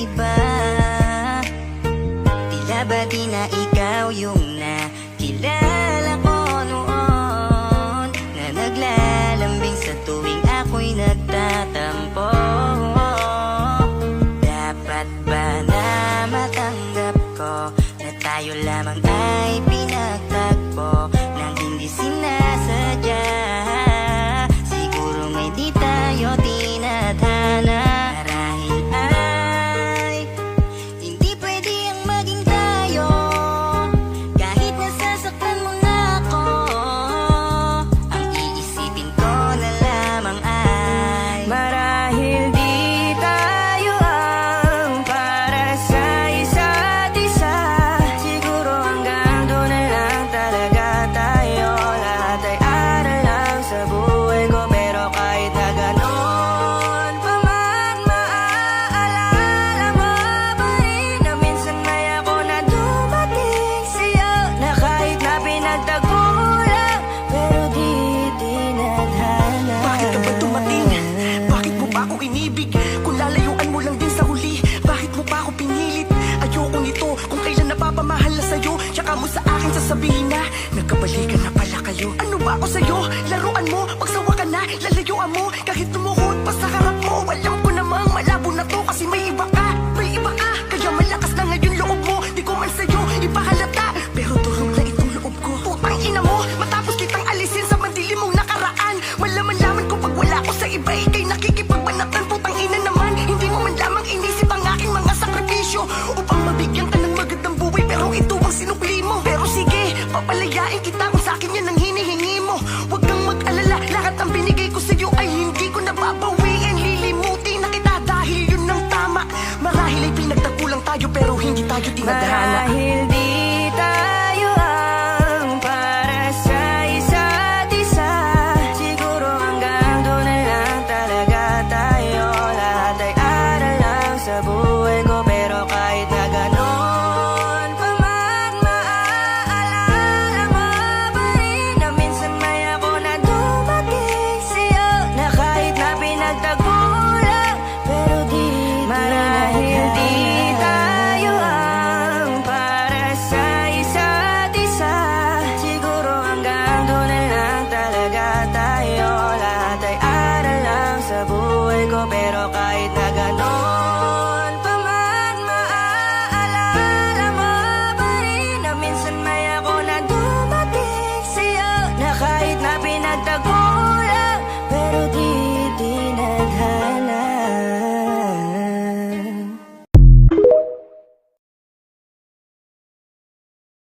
iba. Tila ba di na ikaw yung nakilala ko noon, na naglalambing sa tuwing ako'y nagtatampo. Dapat ba na matanggap ko na tayo lamang ay pinagtagpo nang hindi sinasadya? Siguro ngay di tayo tinadhana. Marahil ay hindi pwede ang maging tayo, kahit nasasaktan mo na ako. Ang iisipin ko na lamang ay marahil di tayo ang para sa isa't isa. Siguro hanggang doon na lang talaga tayo. Lahat ay aral lang sa buhay ko, pero kahit na ganon pa man, maaalala mo ba rin na minsan may ako na dumating sa'yo, na kahit na pinagtago mo lang, pero di tinadhana. Bakit ka ba dumating? Bakit mo ba ako inibig? Kung lalayuan mo lang din sa huli, bakit mo pa ako pinilit? Ayoko nito, kung kailan napapamahal na sa'yo, tsaka mo sa akin sasabihin na nagkabalikan na pala kayo. Ano ba ako sa'yo? Laruan mo, magsawa ka na, lalayuan mo, kahit tumuhod pa sa harap mo. Alam ko namang malabo na to kasi may iba ka, kaya malakas na ngayon loob mo. Di ko man sa'yo ipahalata, pero durog na itong loob ko. Putang ina mo, matapos kitang alisin sa madilim mong nakaraan, malaman-laman ko pag wala ko sa iba, ikay nakikipagbanatan. Putang ina naman, hindi mo man lamang inisip ang aking mga sakripisyo upang mabigyan ka ng magandang buhay, pero ito ang sinukli mo. Pero sige, papalayain kita kung sa akin yan ang hinihingi mo. Huwag kang mag-alala, lahat ang binigay ko sa'yo ay hindi ko nababawiin. Lilimutin na kita dahil yun ang tama. Marahil ay pinagtagpo lang tayo, pero hindi tayo tinadhana. Marahil